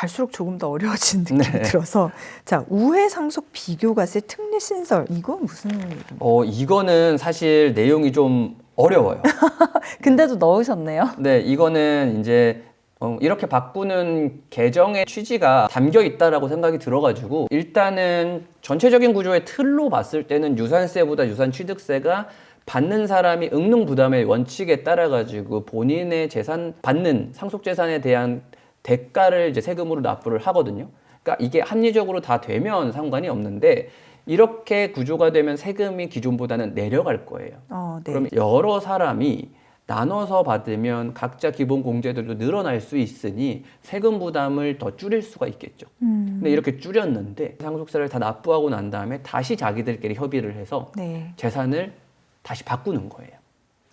갈수록 조금 더 어려워진 느낌이 네. 들어서 자, 우회 상속 비교과세 특례 신설 이건 무슨 이거는 사실 내용이 좀 어려워요. 근데도 넣으셨네요. 네, 이거는 이제 이렇게 바꾸는 개정의 취지가 담겨 있다라고 생각이 들어가지고 일단은 전체적인 구조의 틀로 봤을 때는 유산세보다 유산취득세가 받는 사람이 응능 부담의 원칙에 따라 가지고 본인의 재산 받는 상속재산에 대한 대가를 이제 세금으로 납부를 하거든요. 그러니까 이게 합리적으로 다 되면 상관이 없는데 이렇게 구조가 되면 세금이 기존보다는 내려갈 거예요. 네. 그럼 여러 사람이 나눠서 받으면 각자 기본 공제들도 늘어날 수 있으니 세금 부담을 더 줄일 수가 있겠죠. 근데 이렇게 줄였는데 상속세를 다 납부하고 난 다음에 다시 자기들끼리 협의를 해서 네. 재산을 다시 바꾸는 거예요.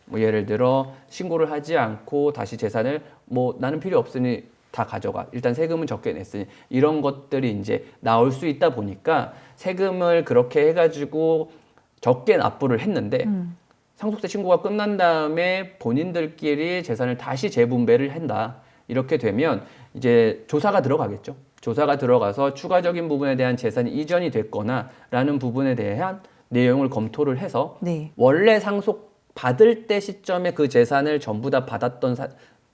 뭐 예를 들어 신고를 하지 않고 다시 재산을 뭐 나는 필요 없으니 다 가져가. 일단 세금은 적게 냈으니 이런 것들이 이제 나올 수 있다 보니까 세금을 그렇게 해가지고 적게 납부를 했는데 상속세 신고가 끝난 다음에 본인들끼리 재산을 다시 재분배를 한다. 이렇게 되면 이제 조사가 들어가겠죠. 조사가 들어가서 추가적인 부분에 대한 재산이 이전이 됐거나 라는 부분에 대한 내용을 검토를 해서 네. 원래 상속 받을 때 시점에 그 재산을 전부 다 받았던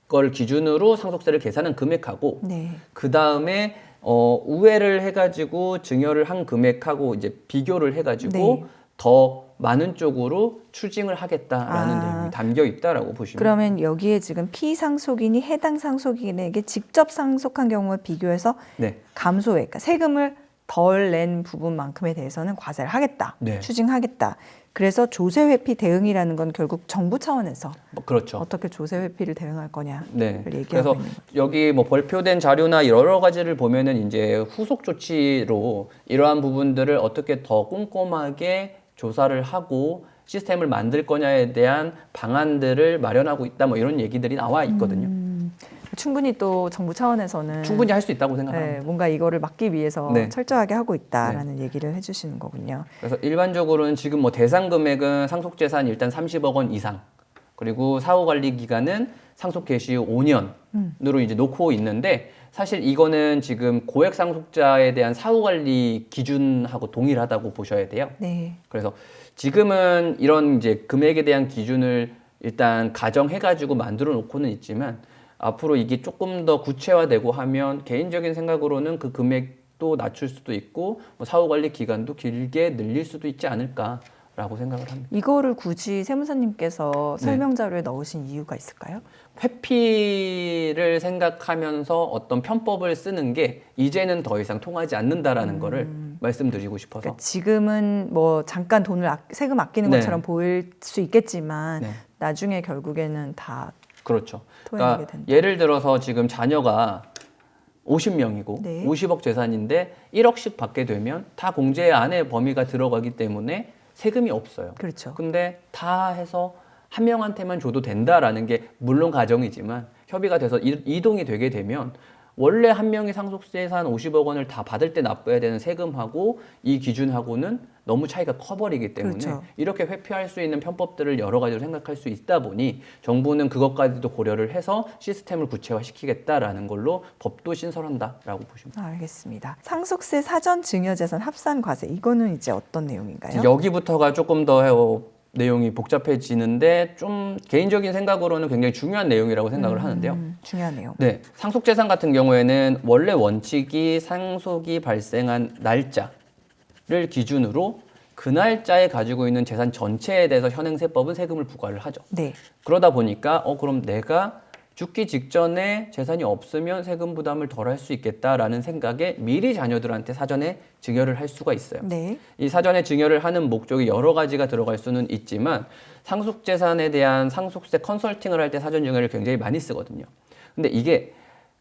걸 기준으로 상속세를 계산한 금액하고 네. 그 다음에 우회를 해가지고 증여를 한 금액하고 이제 비교를 해가지고 네. 더 많은 쪽으로 추징을 하겠다라는 내용이 담겨 있다라고 보시면 그러면 여기에 지금 피상속인이 해당 상속인에게 직접 상속한 경우와 비교해서 네. 감소액, 그러니까 세금을 덜 낸 부분만큼에 대해서는 과세를 하겠다, 네. 추징하겠다. 그래서 조세회피 대응이라는 건 결국 정부 차원에서 그렇죠. 어떻게 조세회피를 대응할 거냐를 네. 얘기하고 그래서 있는 거죠. 여기 뭐 발표된 자료나 여러 가지를 보면은 이제 후속 조치로 이러한 부분들을 어떻게 더 꼼꼼하게 조사를 하고 시스템을 만들 거냐에 대한 방안들을 마련하고 있다 뭐 이런 얘기들이 나와 있거든요. 충분히 또 정부 차원에서는 충분히 할 수 있다고 생각합니다. 네, 뭔가 이거를 막기 위해서 네. 철저하게 하고 있다라는 얘기를 해주시는 거군요. 그래서 일반적으로는 지금 뭐 대상 금액은 상속재산 일단 30억 원 이상 그리고 사후관리 기간은 상속 개시 후 5년으로 이제 놓고 있는데 사실 이거는 지금 고액 상속자에 대한 사후관리 기준하고 동일하다고 보셔야 돼요. 네. 그래서 지금은 이런 이제 금액에 대한 기준을 일단 가정해가지고 만들어 놓고는 있지만 앞으로 이게 조금 더 구체화되고 하면 개인적인 생각으로는 그 금액도 낮출 수도 있고 뭐 사후관리 기간도 길게 늘릴 수도 있지 않을까라고 생각을 합니다. 이거를 굳이 세무사님께서 네. 설명 자료에 넣으신 이유가 있을까요? 회피를 생각하면서 어떤 편법을 쓰는 게 이제는 더 이상 통하지 않는다라는 거를 말씀드리고 싶어서. 그러니까 지금은 뭐 잠깐 돈을 세금 아끼는 네. 것처럼 보일 수 있겠지만 네. 나중에 결국에는 다 그렇죠. 토해내게 그러니까 된다. 예를 들어서 지금 자녀가 50명이고 네. 50억 재산인데 1억씩 받게 되면 다 공제 안에 범위가 들어가기 때문에 세금이 없어요. 그렇죠. 근데 다 해서 한 명한테만 줘도 된다라는 게 물론 가정이지만 협의가 돼서 이동이 되게 되면 원래 한 명이 상속재산 50억 원을 다 받을 때 납부해야 되는 세금하고 이 기준하고는 너무 차이가 커버리기 때문에 그렇죠. 이렇게 회피할 수 있는 편법들을 여러 가지로 생각할 수 있다 보니 정부는 그것까지도 고려를 해서 시스템을 구체화시키겠다라는 걸로 법도 신설한다라고 보시면 됩니다. 알겠습니다. 상속세 사전 증여재산 합산 과세 이거는 이제 어떤 내용인가요? 여기부터가 조금 더 내용이 복잡해지는데 좀 개인적인 생각으로는 굉장히 중요한 내용이라고 생각을 하는데요. 중요한 내용. 네, 상속재산 같은 경우에는 원래 원칙이 상속이 발생한 날짜를 기준으로 그 날짜에 가지고 있는 재산 전체에 대해서 현행세법은 세금을 부과를 하죠. 네. 그러다 보니까 그럼 내가 죽기 직전에 재산이 없으면 세금 부담을 덜 할 수 있겠다라는 생각에 미리 자녀들한테 사전에 증여를 할 수가 있어요. 네. 이 사전에 증여를 하는 목적이 여러 가지가 들어갈 수는 있지만 상속재산에 대한 상속세 컨설팅을 할 때 사전 증여를 굉장히 많이 쓰거든요. 근데 이게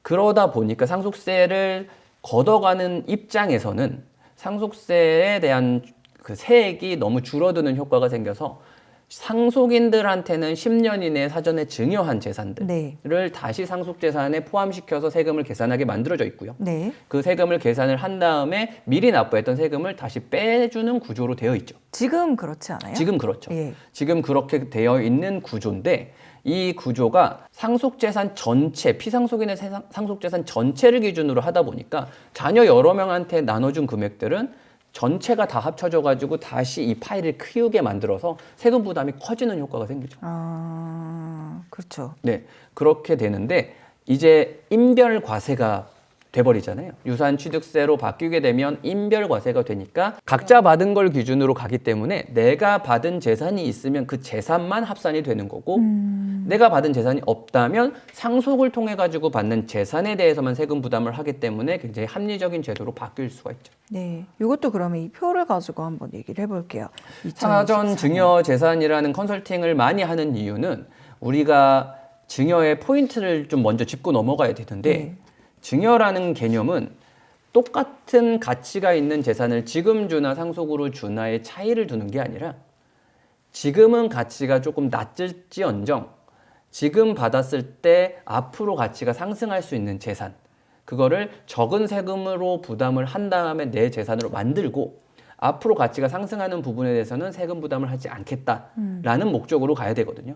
그러다 보니까 상속세를 걷어가는 입장에서는 상속세에 대한 그 세액이 너무 줄어드는 효과가 생겨서 상속인들한테는 10년 이내에 사전에 증여한 재산들을 네. 다시 상속재산에 포함시켜서 세금을 계산하게 만들어져 있고요. 네. 그 세금을 계산을 한 다음에 미리 납부했던 세금을 다시 빼주는 구조로 되어 있죠. 지금 그렇지 않아요? 지금 그렇죠. 예. 지금 그렇게 되어 있는 구조인데 이 구조가 상속재산 전체, 피상속인의 상속재산 전체를 기준으로 하다 보니까 자녀 여러 명한테 나눠준 금액들은 전체가 다 합쳐져 가지고 다시 이 파일을 키우게 만들어서 세금 부담이 커지는 효과가 생기죠. 그렇죠. 네, 그렇게 되는데 이제 인별과세가 돼버리잖아요. 유산취득세로 바뀌게 되면 인별과세가 되니까 각자 받은 걸 기준으로 가기 때문에 내가 받은 재산이 있으면 그 재산만 합산이 되는 거고 내가 받은 재산이 없다면 상속을 통해 가지고 받는 재산에 대해서만 세금 부담을 하기 때문에 굉장히 합리적인 제도로 바뀔 수가 있죠. 네, 이것도 그러면 이 표를 가지고 한번 얘기를 해볼게요. 사전 증여 재산이라는 컨설팅을 많이 하는 이유는 우리가 증여의 포인트를 좀 먼저 짚고 넘어가야 되는데 네. 증여라는 개념은 똑같은 가치가 있는 재산을 지금 주나 상속으로 주나의 차이를 두는 게 아니라 지금은 가치가 조금 낮을지언정 지금 받았을 때 앞으로 가치가 상승할 수 있는 재산, 그거를 적은 세금으로 부담을 한 다음에 내 재산으로 만들고 앞으로 가치가 상승하는 부분에 대해서는 세금 부담을 하지 않겠다라는 목적으로 가야 되거든요.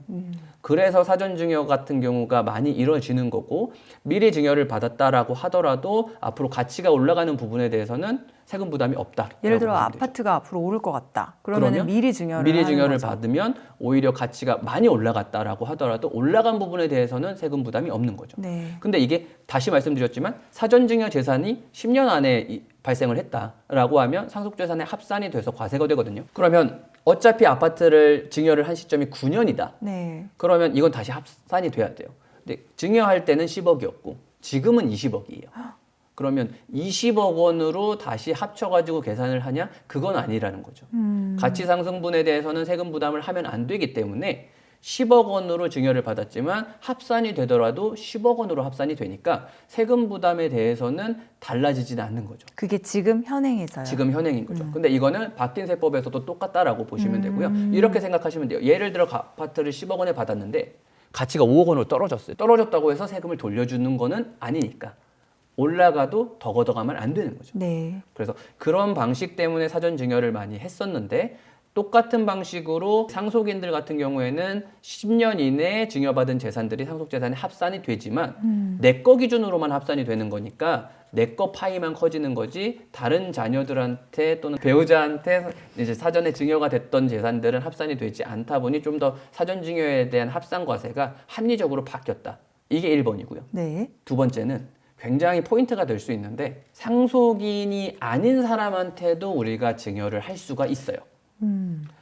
그래서 사전 증여 같은 경우가 많이 이루어지는 거고 미리 증여를 받았다라고 하더라도 앞으로 가치가 올라가는 부분에 대해서는 세금 부담이 없다. 예를 들어 아파트가 앞으로 오를 것 같다. 그러면 미리 증여를 받으면 오히려 가치가 많이 올라갔다라고 하더라도 올라간 부분에 대해서는 세금 부담이 없는 거죠. 네. 근데 이게 다시 말씀드렸지만 사전 증여 재산이 10년 안에 발생을 했다라고 하면 상속재산에 합산이 돼서 과세가 되거든요. 그러면 어차피 아파트를 증여를 한 시점이 9년이다. 네. 그러면 이건 다시 합산이 돼야 돼요. 근데 증여할 때는 10억이었고 지금은 20억이에요. 그러면 20억 원으로 다시 합쳐가지고 계산을 하냐? 그건 아니라는 거죠. 가치 상승분에 대해서는 세금 부담을 하면 안 되기 때문에 10억 원으로 증여를 받았지만 합산이 되더라도 10억 원으로 합산이 되니까 세금 부담에 대해서는 달라지지는 않는 거죠. 그게 지금 현행에서요? 지금 현행인 거죠. 근데 이거는 바뀐 세법에서도 똑같다라고 보시면 되고요. 이렇게 생각하시면 돼요. 예를 들어 아파트를 10억 원에 받았는데 가치가 5억 원으로 떨어졌어요. 떨어졌다고 해서 세금을 돌려주는 거는 아니니까 올라가도 더 걷어가면 안 되는 거죠. 네. 그래서 그런 방식 때문에 사전 증여를 많이 했었는데 똑같은 방식으로 상속인들 같은 경우에는 10년 이내에 증여받은 재산들이 상속재산에 합산이 되지만 내 거 기준으로만 합산이 되는 거니까 내 거 파이만 커지는 거지 다른 자녀들한테 또는 배우자한테 이제 사전에 증여가 됐던 재산들은 합산이 되지 않다 보니 좀 더 사전 증여에 대한 합산 과세가 합리적으로 바뀌었다. 이게 1번이고요. 네. 두 번째는 굉장히 포인트가 될 수 있는데 상속인이 아닌 사람한테도 우리가 증여를 할 수가 있어요.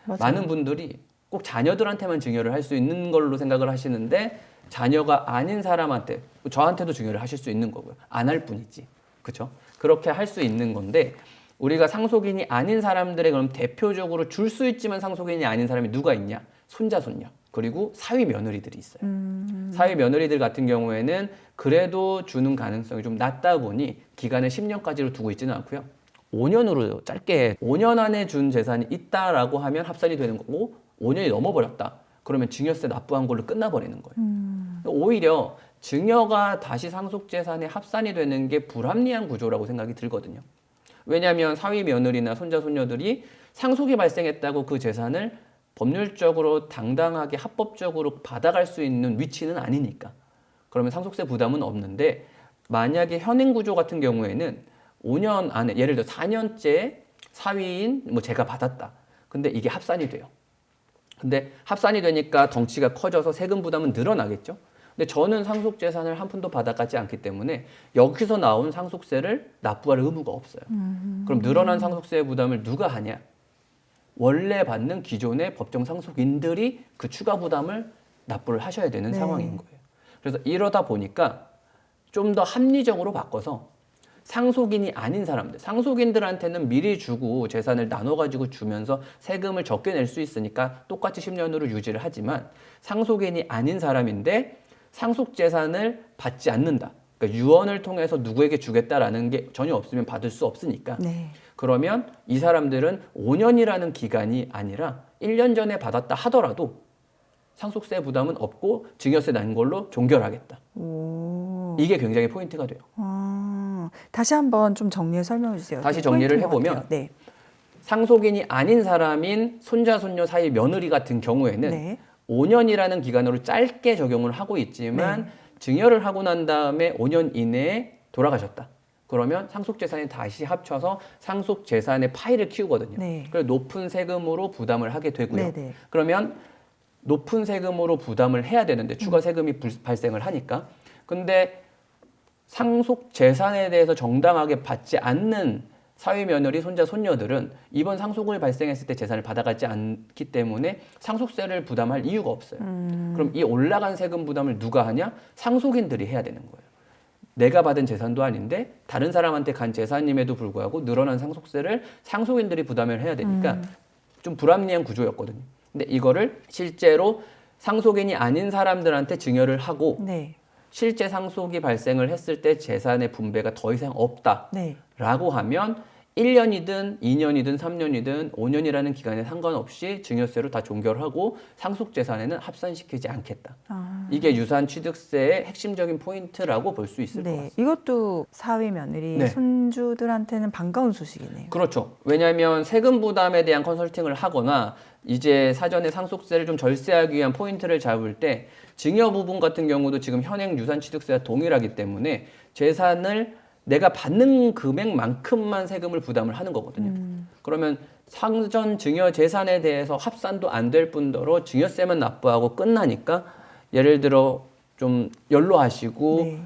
맞아요. 많은 분들이 꼭 자녀들한테만 증여를 할 수 있는 걸로 생각을 하시는데 자녀가 아닌 사람한테, 저한테도 증여를 하실 수 있는 거고요. 안 할 뿐이지. 그렇죠? 그렇게 할 수 있는 건데 우리가 상속인이 아닌 사람들의 그럼 대표적으로 줄 수 있지만 상속인이 아닌 사람이 누가 있냐? 손자, 손녀. 그리고 사위 며느리들이 있어요. 사위 며느리들 같은 경우에는 그래도 주는 가능성이 좀 낮다 보니 기간을 10년까지로 두고 있지는 않고요. 5년으로 짧게 5년 안에 준 재산이 있다라고 하면 합산이 되는 거고 5년이 넘어버렸다. 그러면 증여세 납부한 걸로 끝나버리는 거예요. 오히려 증여가 다시 상속재산에 합산이 되는 게 불합리한 구조라고 생각이 들거든요. 왜냐하면 사위 며느리나 손자 손녀들이 상속이 발생했다고 그 재산을 법률적으로 당당하게 합법적으로 받아갈 수 있는 위치는 아니니까. 그러면 상속세 부담은 없는데 만약에 현행 구조 같은 경우에는 5년 안에 예를 들어 4년째 사위인 뭐 제가 받았다. 근데 이게 합산이 돼요. 근데 합산이 되니까 덩치가 커져서 세금 부담은 늘어나겠죠. 근데 저는 상속재산을 한 푼도 받아가지 않기 때문에 여기서 나온 상속세를 납부할 의무가 없어요. 그럼 늘어난 상속세 부담을 누가 하냐? 원래 받는 기존의 법정 상속인들이 그 추가 부담을 납부를 하셔야 되는 상황인 거예요. 그래서 이러다 보니까 좀 더 합리적으로 바꿔서 상속인이 아닌 사람들, 상속인들한테는 미리 주고 재산을 나눠가지고 주면서 세금을 적게 낼 수 있으니까 똑같이 10년으로 유지를 하지만 상속인이 아닌 사람인데 상속재산을 받지 않는다. 그러니까 유언을 통해서 누구에게 주겠다라는 게 전혀 없으면 받을 수 없으니까. 네. 그러면 이 사람들은 5년이라는 기간이 아니라 1년 전에 받았다 하더라도 상속세 부담은 없고 증여세 난 걸로 종결하겠다. 이게 굉장히 포인트가 돼요. 다시 한번 좀 정리해 설명해 주세요. 다시 정리를 해보면 네. 상속인이 아닌 사람인 손자, 손녀 사이 며느리 같은 경우에는 네. 5년이라는 기간으로 짧게 적용을 하고 있지만 네. 증여를 하고 난 다음에 5년 이내에 돌아가셨다. 그러면 상속재산이 다시 합쳐서 상속재산의 파이를 키우거든요. 네. 그래서 높은 세금으로 부담을 하게 되고요. 네네. 그러면 높은 세금으로 부담을 해야 되는데 추가 세금이 발생을 하니까. 근데 상속재산에 대해서 정당하게 받지 않는 사위 며느리, 손자, 손녀들은 이번 상속을 발생했을 때 재산을 받아가지 않기 때문에 상속세를 부담할 이유가 없어요. 그럼 이 올라간 세금 부담을 누가 하냐? 상속인들이 해야 되는 거예요. 내가 받은 재산도 아닌데 다른 사람한테 간 재산임에도 불구하고 늘어난 상속세를 상속인들이 부담을 해야 되니까 좀 불합리한 구조였거든요. 근데 이거를 실제로 상속인이 아닌 사람들한테 증여를 하고 네. 실제 상속이 발생을 했을 때 재산의 분배가 더 이상 없다라고 네. 하면 1년이든 2년이든 3년이든 5년이라는 기간에 상관없이 증여세로 다 종결하고 상속재산에는 합산시키지 않겠다. 이게 유산취득세의 핵심적인 포인트라고 볼 수 있을 것 같습니다. 이것도 사위 며느리 네. 손주들한테는 반가운 소식이네요. 그렇죠. 왜냐하면 세금 부담에 대한 컨설팅을 하거나 이제 사전에 상속세를 좀 절세하기 위한 포인트를 잡을 때 증여 부분 같은 경우도 지금 현행 유산취득세와 동일하기 때문에 재산을 내가 받는 금액만큼만 세금을 부담을 하는 거거든요. 그러면 상전 증여 재산에 대해서 합산도 안 될 뿐더러 증여세만 납부하고 끝나니까 예를 들어 좀 연로하시고 네.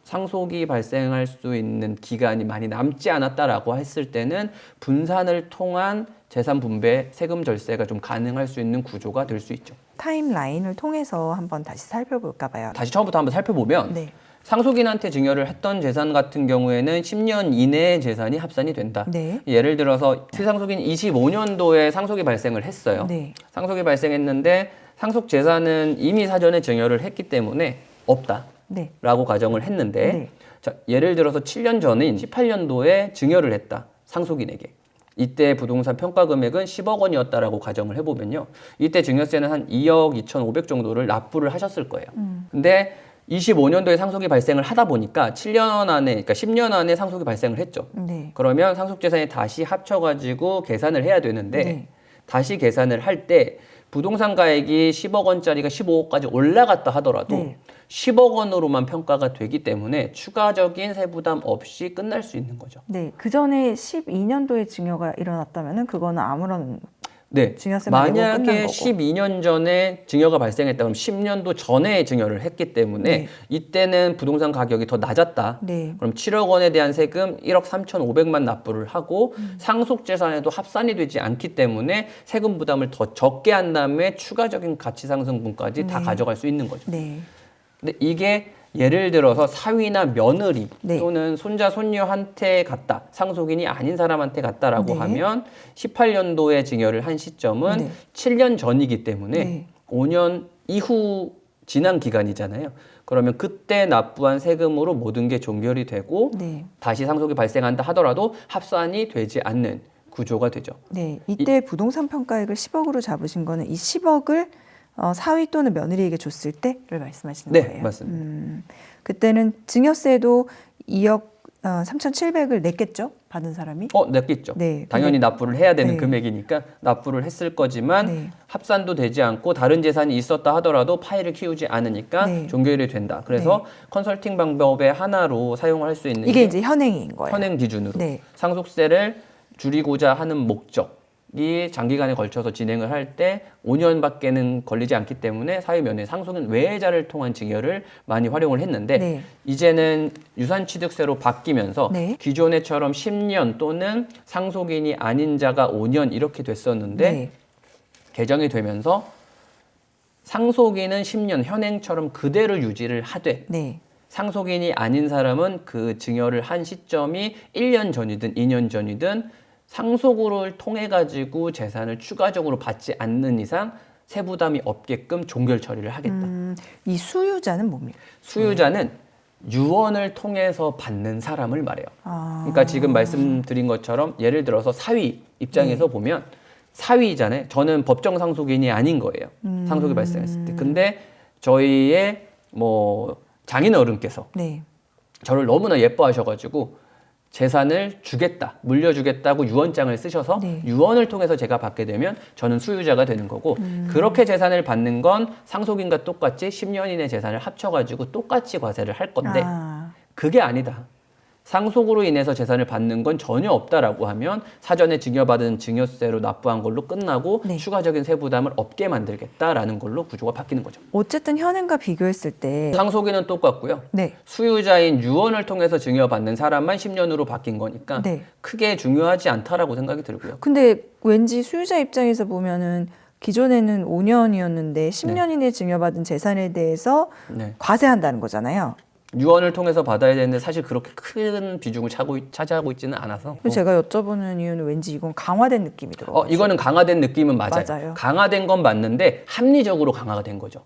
상속이 발생할 수 있는 기간이 많이 남지 않았다라고 했을 때는 분산을 통한 재산 분배 세금 절세가 좀 가능할 수 있는 구조가 될 수 있죠. 타임라인을 통해서 한번 다시 살펴볼까 봐요. 다시 처음부터 한번 살펴보면 네. 상속인한테 증여를 했던 재산 같은 경우에는 10년 이내의 재산이 합산이 된다. 네. 예를 들어서 실상속인 25년도에 상속이 발생을 했어요. 네. 상속이 발생했는데 상속 재산은 이미 사전에 증여를 했기 때문에 없다. 네. 라고 가정을 했는데 네. 자, 예를 들어서 7년 전인 18년도에 증여를 했다. 상속인에게. 이때 부동산 평가 금액은 10억 원이었다라고 가정을 해보면요. 이때 증여세는 한 2억 2,500 정도를 납부를 하셨을 거예요. 근데 25년도에 상속이 발생을 하다 보니까 7년 안에, 그러니까 10년 안에 상속이 발생을 했죠. 네. 그러면 상속재산이 다시 합쳐가지고 계산을 해야 되는데 네. 다시 계산을 할 때 부동산 가액이 10억 원짜리가 15억까지 올라갔다 하더라도 네. 10억 원으로만 평가가 되기 때문에 추가적인 세부담 없이 끝날 수 있는 거죠. 네. 그 전에 12년도에 증여가 일어났다면은 그거는 아무런 네. 증여세만 내고 끝난 만약에 거고. 12년 전에 증여가 발생했다 그럼 10년도 전에 증여를 했기 때문에 네. 이때는 부동산 가격이 더 낮았다. 네. 그럼 7억 원에 대한 세금 1억 3,500만 납부를 하고 상속재산에도 합산이 되지 않기 때문에 세금 부담을 더 적게 한 다음에 추가적인 가치상승분까지 다 네. 가져갈 수 있는 거죠. 네. 근데 이게 예를 들어서 사위나 며느리 네. 또는 손자 손녀한테 갔다 상속인이 아닌 사람한테 갔다라고 네. 하면 18년도에 증여를 한 시점은 네. 7년 전이기 때문에 네. 5년 이후 지난 기간이잖아요. 그러면 그때 납부한 세금으로 모든 게 종결이 되고 네. 다시 상속이 발생한다 하더라도 합산이 되지 않는 구조가 되죠. 네. 이때 부동산 평가액을 10억으로 잡으신 거는 이 10억을 사위 또는 며느리에게 줬을 때를 말씀하시는 네, 거예요. 맞습니다. 그때는 증여세도 2억 3,700을 냈겠죠? 받은 사람이? 냈겠죠. 네. 당연히 납부를 해야 되는 네. 금액이니까 납부를 했을 거지만 네. 합산도 되지 않고 다른 재산이 있었다 하더라도 파이를 키우지 않으니까 네. 종결이 된다. 그래서 컨설팅 방법의 하나로 사용할 수 있는 이게 게 이제 현행인 거예요. 현행 기준으로 네. 상속세를 줄이고자 하는 목적이 장기간에 걸쳐서 진행을 할 때 5년밖에는 걸리지 않기 때문에 사위 며느리 상속인 외자를 통한 증여를 많이 활용을 했는데 네. 이제는 유산취득세로 바뀌면서 네. 기존에처럼 10년 또는 상속인이 아닌 자가 5년 이렇게 됐었는데 네. 개정이 되면서 상속인은 10년 현행처럼 그대로 유지를 하되 네. 상속인이 아닌 사람은 그 증여를 한 시점이 1년 전이든 2년 전이든 상속을 통해 가지고 재산을 추가적으로 받지 않는 이상 세부담이 없게끔 종결 처리를 하겠다. 이 수유자는 뭡니까? 수유자는 유언을 통해서 받는 사람을 말해요. 아. 그러니까 지금 말씀드린 것처럼 예를 들어서 사위 입장에서 보면 사위잖아요. 저는 법정 상속인이 아닌 거예요. 상속이 발생했을 때. 근데 저희의 뭐 장인 어른께서 네. 저를 너무나 예뻐하셔가지고 재산을 주겠다, 물려주겠다고 유언장을 쓰셔서 네. 유언을 통해서 제가 받게 되면 저는 수유자가 되는 거고 그렇게 재산을 받는 건 상속인과 똑같이 10년 이내 재산을 합쳐가지고 똑같이 과세를 할 건데 그게 아니다. 상속으로 인해서 재산을 받는 건 전혀 없다라고 하면 사전에 증여받은 증여세로 납부한 걸로 끝나고 네. 추가적인 세부담을 없게 만들겠다라는 걸로 구조가 바뀌는 거죠. 어쨌든 현행과 비교했을 때 상속인은 똑같고요. 네. 수유자인 유언을 통해서 증여받는 사람만 10년으로 바뀐 거니까 네. 크게 중요하지 않다라고 생각이 들고요. 근데 왠지 수유자 입장에서 보면은 기존에는 5년이었는데 10년 이내 증여받은 재산에 대해서 네. 과세한다는 거잖아요. 유언을 통해서 받아야 되는데 사실 그렇게 큰 비중을 차지하고 있지는 않아서. 그래서 제가 여쭤보는 이유는 왠지 이건 강화된 느낌이 들어요. 이거는 강화된 느낌은 맞아요. 맞아요. 강화된 건 맞는데 합리적으로 강화가 된 거죠.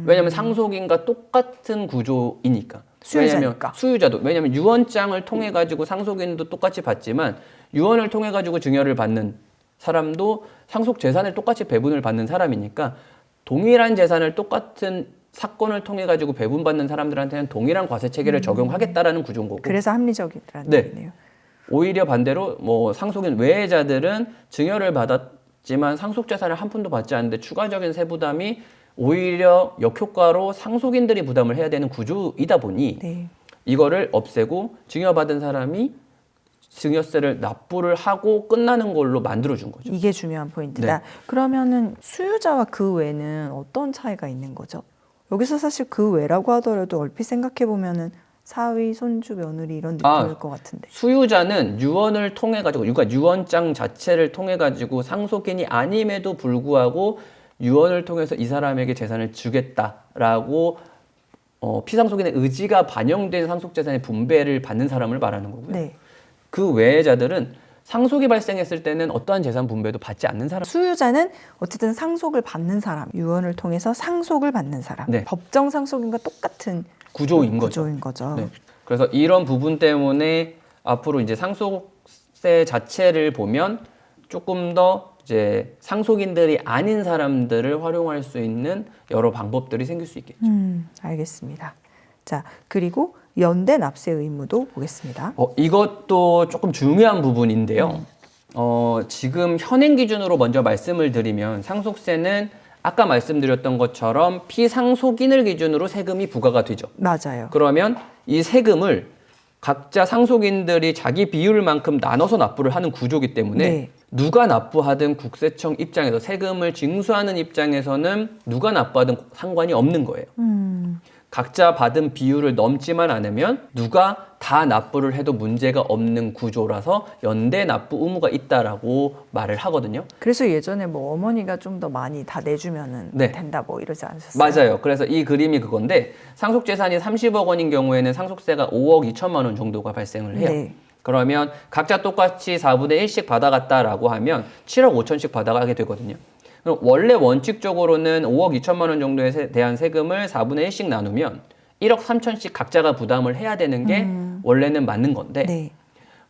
왜냐하면 상속인과 똑같은 구조이니까. 수유자니까. 왜냐하면 유언장을 통해 가지고 상속인도 똑같이 받지만 유언을 통해 가지고 증여를 받는 사람도 상속 재산을 똑같이 배분을 받는 사람이니까 동일한 재산을 똑같은 사건을 통해 가지고 배분받는 사람들한테는 동일한 과세 체계를 적용하겠다라는 구조인 거고. 그래서 합리적이라는 네. 얘기네요. 오히려 반대로 뭐 상속인 외자들은 증여를 받았지만 상속 재산을 한 푼도 받지 않는데 추가적인 세부담이 오히려 역효과로 상속인들이 부담을 해야 되는 구조이다 보니 네. 이거를 없애고 증여받은 사람이 증여세를 납부를 하고 끝나는 걸로 만들어준 거죠. 이게 중요한 포인트다. 네. 그러면은 수유자와 그 외는 어떤 차이가 있는 거죠? 여기서 사실 그 외라고 하더라도 얼핏 생각해 보면은 사위, 손주, 며느리 이런 느낌일 것 같은데. 수유자는 유언을 통해 가지고, 그러니까 유언장 자체를 통해 가지고 상속인이 아님에도 불구하고 유언을 통해서 이 사람에게 재산을 주겠다라고 피상속인의 의지가 반영된 상속재산의 분배를 받는 사람을 말하는 거고요. 네. 그 외자들은 상속이 발생했을 때는 어떠한 재산 분배도 받지 않는 사람. 수유자는 어쨌든 상속을 받는 사람, 유언을 통해서 상속을 받는 사람. 네. 법정 상속인과 똑같은 구조인 거죠. 구조인 거죠. 네. 그래서 이런 부분 때문에 앞으로 이제 상속세 자체를 보면 조금 더 이제 상속인들이 아닌 사람들을 활용할 수 있는 여러 방법들이 생길 수 있겠죠. 알겠습니다. 자, 그리고 연대 납세 의무도 보겠습니다. 이것도 조금 중요한 부분인데요. 지금 현행 기준으로 먼저 말씀을 드리면 상속세는 아까 말씀드렸던 것처럼 피상속인을 기준으로 세금이 부과가 되죠. 맞아요. 그러면 이 세금을 각자 상속인들이 자기 비율만큼 나눠서 납부를 하는 구조이기 때문에 네. 누가 납부하든 국세청 입장에서 세금을 징수하는 입장에서는 누가 납부하든 상관이 없는 거예요. 각자 받은 비율을 넘지만 않으면 누가 다 납부를 해도 문제가 없는 구조라서 연대 납부 의무가 있다라고 말을 하거든요. 그래서 예전에 뭐 어머니가 좀 더 많이 다 내주면은 네. 된다 뭐 이러지 않으셨어요? 맞아요. 그래서 이 그림이 그건데 상속재산이 30억 원인 경우에는 상속세가 5억 2천만 원 정도가 발생을 해요. 네. 그러면 각자 똑같이 4분의 1씩 받아갔다라고 하면 7억 5천씩 받아가게 되거든요. 그럼 원래 원칙적으로는 5억 2천만 원 정도에 대한 세금을 4분의 1씩 나누면 1억 3천씩 각자가 부담을 해야 되는 게 원래는 맞는 건데 네.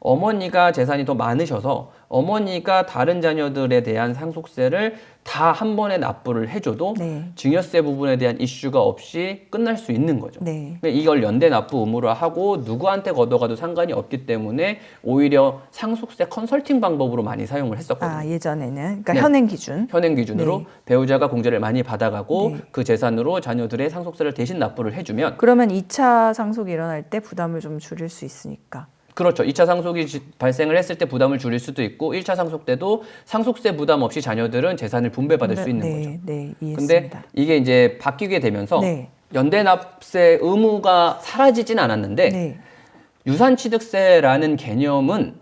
어머니가 재산이 더 많으셔서 어머니가 다른 자녀들에 대한 상속세를 다 한 번에 납부를 해줘도 네. 증여세 부분에 대한 이슈가 없이 끝날 수 있는 거죠. 네. 이걸 연대 납부 의무로 하고 누구한테 걷어가도 상관이 없기 때문에 오히려 상속세 컨설팅 방법으로 많이 사용을 했었거든요. 예전에는 그러니까 네. 현행 기준. 현행 기준으로 네. 배우자가 공제를 많이 받아가고 네. 그 재산으로 자녀들의 상속세를 대신 납부를 해주면 그러면 2차 상속이 일어날 때 부담을 좀 줄일 수 있으니까. 그렇죠. 2차 상속이 발생을 했을 때 부담을 줄일 수도 있고 1차 상속 때도 상속세 부담 없이 자녀들은 재산을 분배받을 수 있는 거죠. 네, 근데 이해했습니다. 이게 이제 바뀌게 되면서 네. 연대납세 의무가 사라지진 않았는데 네. 유산취득세라는 개념은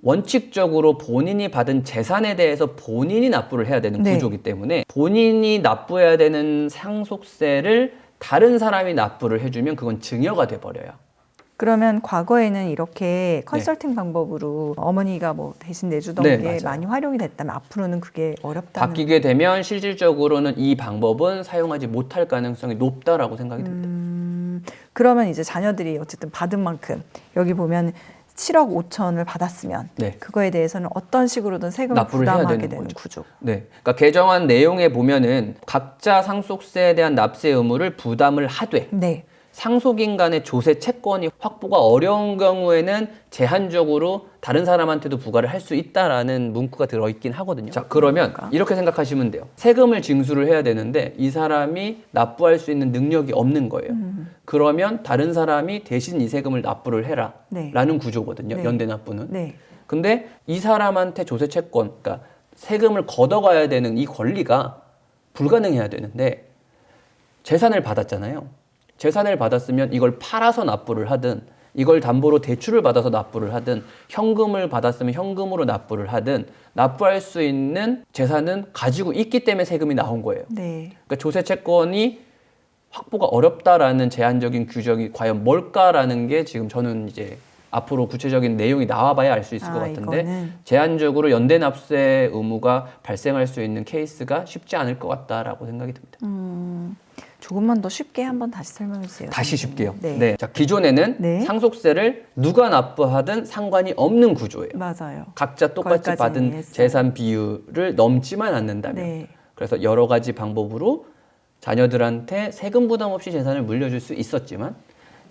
원칙적으로 본인이 받은 재산에 대해서 본인이 납부를 해야 되는 네. 구조이기 때문에 본인이 납부해야 되는 상속세를 다른 사람이 납부를 해주면 그건 증여가 돼버려요. 그러면 과거에는 이렇게 컨설팅 방법으로 어머니가 뭐 대신 내주던 네, 게 맞아요. 많이 활용이 됐다면 앞으로는 그게 어렵다는. 바뀌게 되면 실질적으로는 이 방법은 사용하지 못할 가능성이 높다라고 생각이 듭니다. 그러면 이제 자녀들이 어쨌든 받은 만큼 여기 보면 7억 5천을 받았으면 네. 그거에 대해서는 어떤 식으로든 세금을 납부를 해야 부담하게 되는 되는 거죠. 구조. 네, 그러니까 개정안 내용에 보면은 각자 상속세에 대한 납세 의무를 부담을 하되 네. 상속인 간의 조세 채권이 확보가 어려운 경우에는 제한적으로 다른 사람한테도 부과를 할 수 있다라는 문구가 들어있긴 하거든요. 자, 그러면 이렇게 생각하시면 돼요. 세금을 징수를 해야 되는데 이 사람이 납부할 수 있는 능력이 없는 거예요. 그러면 다른 사람이 대신 이 세금을 납부를 해라 네. 라는 구조거든요. 네. 연대 납부는. 네. 근데 이 사람한테 조세 채권, 그러니까 세금을 걷어가야 되는 이 권리가 불가능해야 되는데 재산을 받았잖아요. 재산을 받았으면 이걸 팔아서 납부를 하든 이걸 담보로 대출을 받아서 납부를 하든 현금을 받았으면 현금으로 납부를 하든 납부할 수 있는 재산은 가지고 있기 때문에 세금이 나온 거예요. 네. 그러니까 조세 채권이 확보가 어렵다라는 제한적인 규정이 과연 뭘까라는 게 지금 저는 이제 앞으로 구체적인 내용이 나와봐야 알 수 있을 것 같은데 이거는. 제한적으로 연대 납세 의무가 발생할 수 있는 케이스가 쉽지 않을 것 같다라고 생각이 듭니다. 조금만 더 쉽게 한번 다시 설명해 주세요. 다시 쉽게요. 네. 네. 자, 기존에는 네. 상속세를 누가 납부하든 상관이 없는 구조예요. 맞아요. 각자 똑같이 거기까지 받은 이해했어요. 재산 비율을 넘지만 않는다면. 네. 그래서 여러 가지 방법으로 자녀들한테 세금 부담 없이 재산을 물려줄 수 있었지만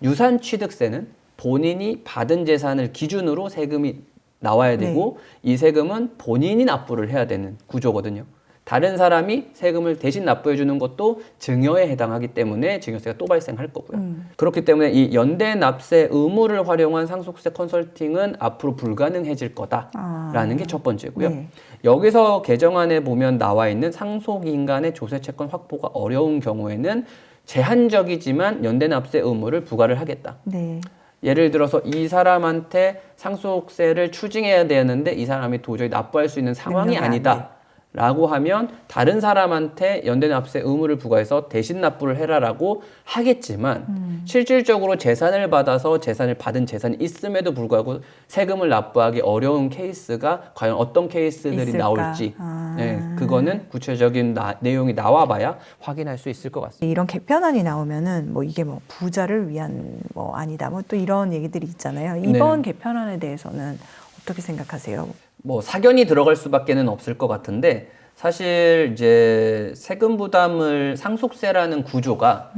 유산 취득세는 본인이 받은 재산을 기준으로 세금이 나와야 되고 이 세금은 본인이 납부를 해야 되는 구조거든요. 다른 사람이 세금을 대신 납부해 주는 것도 증여에 해당하기 때문에 증여세가 또 발생할 거고요. 그렇기 때문에 이 연대 납세 의무를 활용한 상속세 컨설팅은 앞으로 불가능해질 거다라는 게 첫 번째고요. 네. 여기서 개정안에 보면 나와 있는 상속인 간의 조세 채권 확보가 어려운 경우에는 제한적이지만 연대 납세 의무를 부과를 하겠다. 네. 예를 들어서 이 사람한테 상속세를 추징해야 되는데 이 사람이 도저히 납부할 수 있는 상황이 능력이 안 아니다 라고 하면 다른 사람한테 연대 납세 의무를 부과해서 대신 납부를 해라라고 하겠지만 실질적으로 재산을 받아서 재산을 받은 재산이 있음에도 불구하고 세금을 납부하기 어려운 케이스가 과연 어떤 케이스들이 있을까? 나올지 네, 그거는 구체적인 내용이 나와봐야 확인할 수 있을 것 같습니다. 이런 개편안이 나오면은 뭐 이게 뭐 부자를 위한 뭐 아니다 뭐 또 이런 얘기들이 있잖아요. 이번 개편안에 대해서는 어떻게 생각하세요? 뭐 사견이 들어갈 수밖에는 없을 것 같은데 사실 이제 세금 부담을 상속세라는 구조가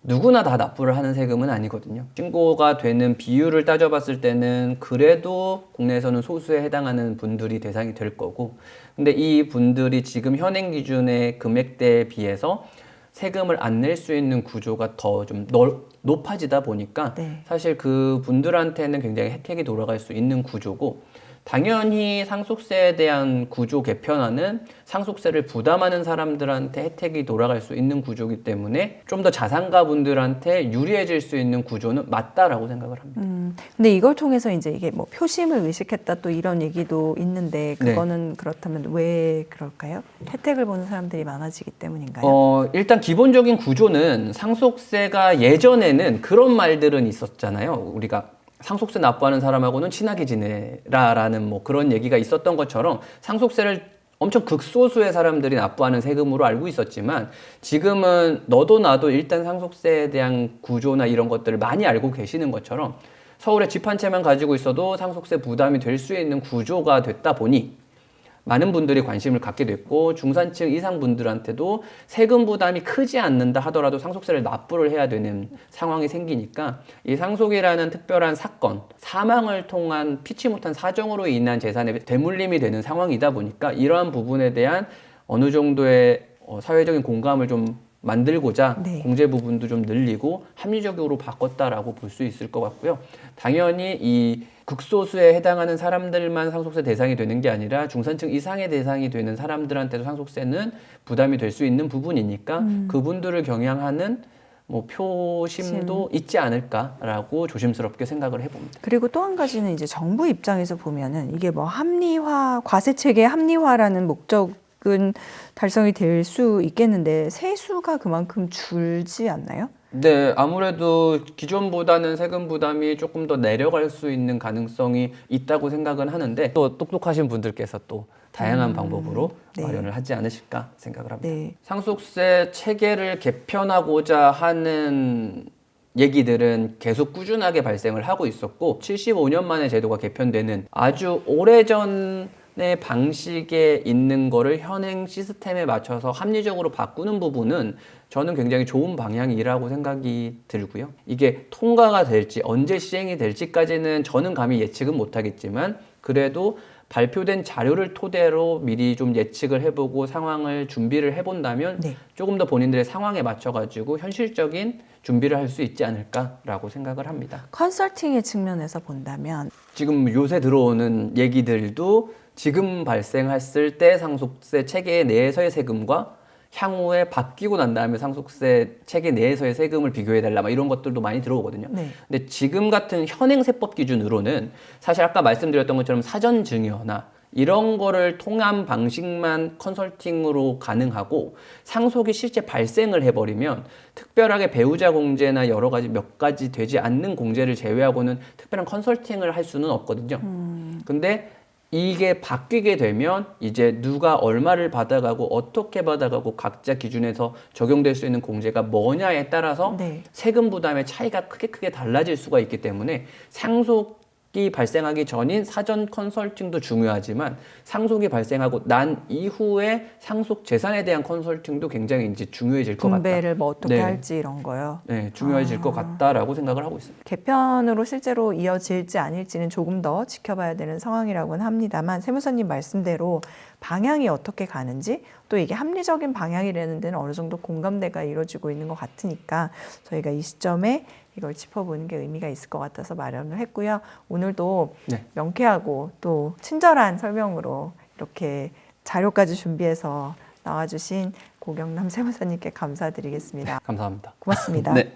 누구나 다 납부를 하는 세금은 아니거든요. 신고가 되는 비율을 따져봤을 때는 그래도 국내에서는 소수에 해당하는 분들이 대상이 될 거고 근데 이 분들이 지금 현행 기준의 금액대에 비해서 세금을 안 낼 수 있는 구조가 더 좀 높아지다 보니까 사실 그 분들한테는 굉장히 혜택이 돌아갈 수 있는 구조고 당연히 상속세에 대한 구조 개편안은 상속세를 부담하는 사람들한테 혜택이 돌아갈 수 있는 구조이기 때문에 좀 더 자산가 분들한테 유리해질 수 있는 구조는 맞다라고 생각을 합니다. 근데 이걸 통해서 이제 이게 뭐 표심을 의식했다 또 이런 얘기도 있는데 그거는 그렇다면 왜 그럴까요? 혜택을 보는 사람들이 많아지기 때문인가요? 일단 기본적인 구조는 상속세가 예전에는 그런 말들은 있었잖아요. 우리가 상속세 납부하는 사람하고는 친하게 지내라라는 뭐 그런 얘기가 있었던 것처럼 상속세를 엄청 극소수의 사람들이 납부하는 세금으로 알고 있었지만 지금은 너도 나도 일단 상속세에 대한 구조나 이런 것들을 많이 알고 계시는 것처럼 서울에 집 한 채만 가지고 있어도 상속세 부담이 될 수 있는 구조가 됐다 보니 많은 분들이 관심을 갖게 됐고 중산층 이상 분들한테도 세금 부담이 크지 않는다 하더라도 상속세를 납부를 해야 되는 상황이 생기니까 이 상속이라는 특별한 사건, 사망을 통한 피치 못한 사정으로 인한 재산의 대물림이 되는 상황이다 보니까 이러한 부분에 대한 어느 정도의 사회적인 공감을 좀 만들고자 공제 부분도 좀 늘리고 합리적으로 바꿨다라고 볼 수 있을 것 같고요. 당연히 이 극소수에 해당하는 사람들만 상속세 대상이 되는 게 아니라 중산층 이상의 대상이 되는 사람들한테도 상속세는 부담이 될 수 있는 부분이니까 그분들을 경향하는 뭐 표심도 있지 않을까라고 조심스럽게 생각을 해봅니다. 그리고 또 한 가지는 이제 정부 입장에서 보면은 이게 뭐 합리화, 과세 체계 합리화라는 목적은 달성이 될 수 있겠는데 세수가 그만큼 줄지 않나요? 네, 아무래도 기존보다는 세금 부담이 조금 더 내려갈 수 있는 가능성이 있다고 생각은 하는데 또 똑똑하신 분들께서 또 다양한 방법으로 마련을 하지 않으실까 생각을 합니다. 상속세 체계를 개편하고자 하는 얘기들은 계속 꾸준하게 발생을 하고 있었고 75년 만에 제도가 개편되는 아주 오래전 방식에 있는 거를 현행 시스템에 맞춰서 합리적으로 바꾸는 부분은 저는 굉장히 좋은 방향이라고 생각이 들고요. 이게 통과가 될지 언제 시행이 될지까지는 저는 감히 예측은 못하겠지만 그래도 발표된 자료를 토대로 미리 좀 예측을 해보고 상황을 준비를 해본다면 네. 조금 더 본인들의 상황에 맞춰가지고 현실적인 준비를 할 수 있지 않을까라고 생각을 합니다. 컨설팅의 측면에서 본다면 지금 요새 들어오는 얘기들도 지금 발생했을 때 상속세 체계 내에서의 세금과 향후에 바뀌고 난 다음에 상속세 체계 내에서의 세금을 비교해달라 이런 것들도 많이 들어오거든요. 네. 근데 지금 같은 현행 세법 기준으로는 사실 아까 말씀드렸던 것처럼 사전 증여나 이런 거를 통한 방식만 컨설팅으로 가능하고 상속이 실제 발생을 해버리면 특별하게 배우자 공제나 여러 가지 몇 가지 되지 않는 공제를 제외하고는 특별한 컨설팅을 할 수는 없거든요. 근데 이게 바뀌게 되면 이제 누가 얼마를 받아가고 어떻게 받아가고 각자 기준에서 적용될 수 있는 공제가 뭐냐에 따라서 네. 세금 부담의 차이가 크게 달라질 수가 있기 때문에 상속이 발생하기 전인 사전 컨설팅도 중요하지만 상속이 발생하고 난 이후에 상속 재산에 대한 컨설팅도 굉장히 이제 중요해질 것 같다. 분배를 뭐 어떻게 네. 할지 이런 거요. 네, 중요해질 것 같다라고 생각을 하고 있습니다. 개편으로 실제로 이어질지 아닐지는 조금 더 지켜봐야 되는 상황이라고는 합니다만 세무사님 말씀대로 방향이 어떻게 가는지 또 이게 합리적인 방향이라는 데는 어느 정도 공감대가 이루어지고 있는 것 같으니까 저희가 이 시점에 이걸 짚어보는 게 의미가 있을 것 같아서 마련을 했고요. 오늘도 네. 명쾌하고 또 친절한 설명으로 이렇게 자료까지 준비해서 나와주신 고경남 세무사님께 감사드리겠습니다. 감사합니다. 고맙습니다. 네.